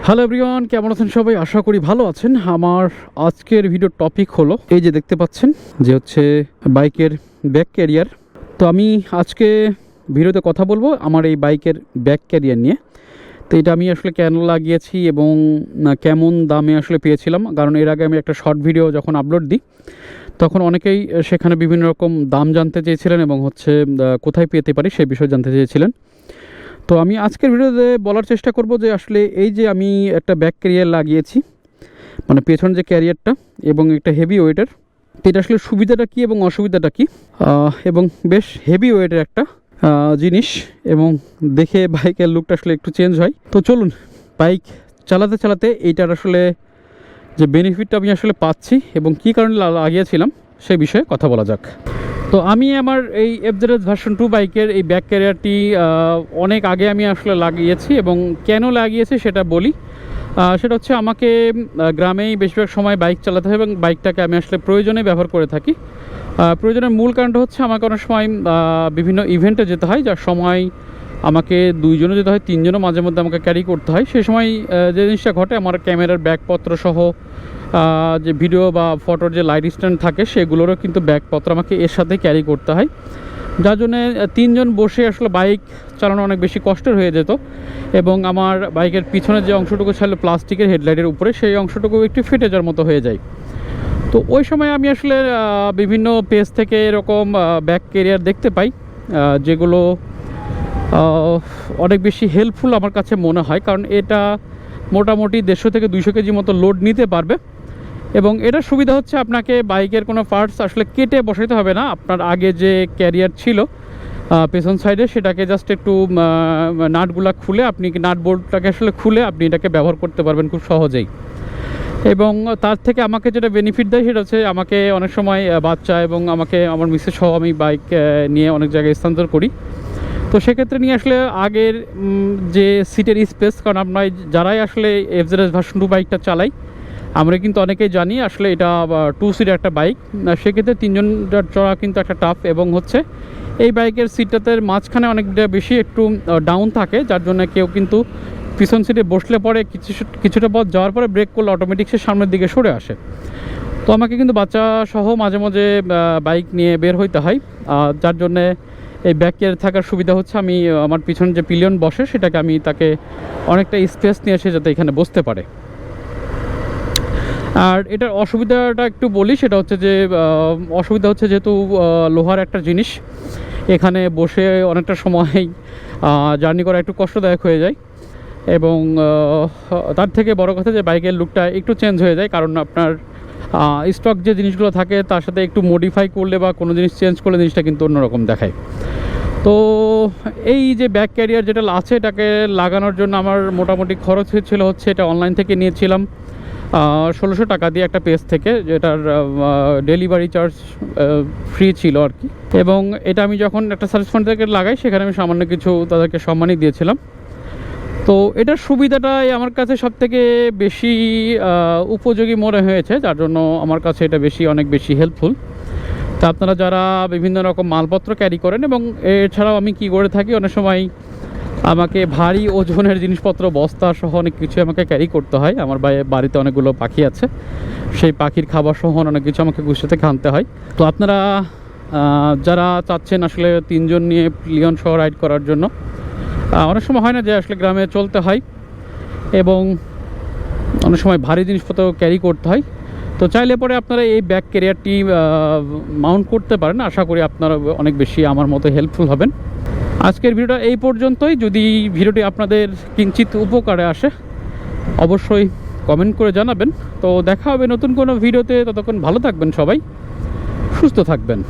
Hello everyone, কেমন আছেন সবাই? আশা করি ভালো আছেন। আমার আজকের ভিডিওর টপিক হলো এই যে দেখতে পাচ্ছেন যে হচ্ছে বাইকের ব্যাক ক্যারিয়ার। তো আমি আজকে ভিডিওতে কথা বলবো আমার এই বাইকের ব্যাক ক্যারিয়ার নিয়ে। তো এটা আমি আসলে কেন লাগিয়েছি এবং কেমন দামে আসলে পেয়েছিলাম, কারণ এর আগে আমি একটা শর্ট ভিডিও যখন আপলোড দিই তখন অনেকেই সেখানে বিভিন্ন রকম দাম জানতে চেয়েছিলেন এবং হচ্ছে কোথায় পেতে পারি সেই বিষয়ে জানতে চেয়েছিলেন। তো আমি আজকের ভিডিওতে বলার চেষ্টা করব যে আসলে এই যে আমি একটা ব্যাক ক্যারিয়ার লাগিয়েছি, মানে পেছন যে ক্যারিয়ারটা এবং একটা হেভি ওয়েটের, এটা আসলে সুবিধাটা কী এবং অসুবিধাটা কী, এবং বেশ হেভি ওয়েটের একটা জিনিস এবং দেখে বাইকের লুকটা আসলে একটু চেঞ্জ হয়। তো চলুন বাইক চালাতে চালাতে এইটার আসলে যে বেনিফিটটা আমি আসলে পাচ্ছি এবং কী কারণে লাগিয়েছিলাম সেই বিষয়ে কথা বলা যাক। তো আমি আমার এই এফজেডএস ভার্সন 2 বাইকের এই ব্যাক ক্যারিয়ারটি অনেক আগে আমি আসলে লাগিয়েছি এবং কেন লাগিয়েছি সেটা বলি। সেটা হচ্ছে আমাকে গ্রামেই বেশিরভাগ সময় বাইক চালাতে হয় এবং বাইকটাকে আমি আসলে প্রয়োজনে ব্যবহার করে থাকি। প্রয়োজনের মূল কারণটা হচ্ছে আমাকে অনেক সময় বিভিন্ন ইভেন্টে যেতে হয়, যার সময় আমাকে দুইজনও যেতে হয়, তিনজনও মাঝে মধ্যে আমাকে ক্যারি করতে হয়। সেই সময় যে জিনিসটা ঘটে, আমার ক্যামেরার ব্যাগপত্র সহ যে ভিডিও বা ফটোর যে লাইট স্ট্যান্ড থাকে সেগুলোরও কিন্তু ব্যাগপত্র আমাকে এর সাথে ক্যারি করতে হয়, যার জন্যে তিনজন বসে আসলে বাইক চালানো অনেক বেশি কষ্টের হয়ে যেত এবং আমার বাইকের পিছনের যে অংশটুকু ছিল প্লাস্টিকের হেডলাইটের উপরে, সেই অংশটুকু একটু ফেটে যাওয়ার মতো হয়ে যায়। তো ওই সময় আমি আসলে বিভিন্ন পেজ থেকে এরকম ব্যাক ক্যারিয়ার দেখতে পাই যেগুলো অনেক বেশি হেল্পফুল আমার কাছে মনে হয়, কারণ এটা মোটামুটি 150 থেকে 200 কেজি মতো লোড নিতে পারবে এবং এটার সুবিধা হচ্ছে আপনাকে বাইকের কোনো পার্টস আসলে কেটে বসাতে হবে না। আপনার আগে যে ক্যারিয়ার ছিল পেছন সাইডে, সেটাকে জাস্ট একটু নাটগুলা খুলে আপনি নাট বোল্টটাকে আসলে খুলে আপনি এটাকে ব্যবহার করতে পারবেন খুব সহজেই। এবং তার থেকে আমাকে যেটা বেনিফিট দেয় সেটা হচ্ছে আমাকে অনেক সময় বাচ্চা এবং আমাকে আমার মিসেস সহ আমি বাইক নিয়ে অনেক জায়গায় স্থানান্তর করি। তো সেক্ষেত্রে নিয়ে আসলে আগের যে সিটের স্পেস, কারণ আমরা যারাই আসলে এফজেডএস ভার্সন 2 বাইকটা চালাই আমরা কিন্তু অনেকেই জানি আসলে এটা 2 সিটের একটা বাইক। সেক্ষেত্রে তিনজন চড়া কিন্তু একটা টাফ, এবং হচ্ছে এই বাইকের সিটটাতে মাঝখানে অনেকটা বেশি একটু ডাউন থাকে, যার জন্য কেউ কিন্তু পিছন সিটে বসলে পরে কিছুটা পথ যাওয়ার পরে ব্রেক করলে অটোমেটিক সে সামনের দিকে সরে আসে। তো আমাকে কিন্তু বাচ্চা সহ মাঝে মাঝে বাইক নিয়ে বের হইতে হয়, যার জন্যে এই ব্যাক ক্যারিয়ার থাকার সুবিধা হচ্ছে আমি আমার পিছনে যে পিলিয়ন বসে সেটাকে আমি তাকে অনেকটা স্পেস নিয়ে এসে যাতে এখানে বসতে পারে। আর এটার অসুবিধাটা একটু বলি, সেটা হচ্ছে যে অসুবিধা হচ্ছে যেহেতু লোহার একটা জিনিস, এখানে বসে অনেকটা সময় জার্নি করা একটু কষ্টদায়ক হয়ে যায় এবং তার থেকে বড় কথা যে বাইকের লুকটা একটু চেঞ্জ হয়ে যায়, কারণ আপনার স্টক যে জিনিসগুলো থাকে তার সাথে একটু মডিফাই করলে বা কোনো জিনিস চেঞ্জ করলে জিনিসটা কিন্তু অন্যরকম দেখায়। তো এই যে ব্যাক ক্যারিয়ার যেটা আছে এটাকে লাগানোর জন্য আমার মোটামুটি খরচ হয়েছিল হচ্ছে, এটা অনলাইন থেকে নিয়েছিলাম 1600 টাকা দিয়ে একটা পেজ থেকে, যেটার ডেলিভারি চার্জ ফ্রি ছিল আর কি। এবং এটা আমি যখন একটা সার্চ ফান্ড থেকে লাগাই সেখানে আমি সামান্য কিছু তাদেরকে সম্মানই দিয়েছিলাম। তো এটার সুবিধাটাই আমার কাছে সবথেকে বেশি উপযোগী মনে হয়েছে, যার জন্য আমার কাছে এটা অনেক বেশি হেল্পফুল। তা আপনারা যারা বিভিন্ন রকম মালপত্র ক্যারি করেন, এবং এছাড়াও আমি কি করে থাকি, অনেক সময় আমাকে ভারী ওজনের জিনিসপত্র বস্তা সহ অনেক কিছু আমাকে ক্যারি করতে হয়। আমার বাড়িতে অনেকগুলো পাখি আছে, সেই পাখির খাবার সহ অনেক কিছু আমাকে গুছিয়ে থেকে আনতে হয়। তো আপনারা যারা চাচ্ছেন আসলে তিনজন নিয়ে পিলিয়ন সহ রাইড করার জন্য, অনেক সময় হয় না যে আসলে গ্রামে চলতে হয় এবং অনেক সময় ভারী জিনিসপত্র ক্যারি করতে হয়, তো চাইলে পরে আপনারা এই ব্যাক ক্যারিয়ারটি মাউন্ট করতে পারেন। আশা করি আপনারা অনেক বেশি আমার মতো হেল্পফুল হবেন। আজকের ভিডিওটা এই পর্যন্তই। যদি ভিডিওটি আপনাদের কিঞ্চিত উপকারে আসে অবশ্যই কমেন্ট করে জানাবেন। তো দেখা হবে নতুন কোনো ভিডিওতে, ততক্ষণ ভালো থাকবেন, সবাই সুস্থ থাকবেন।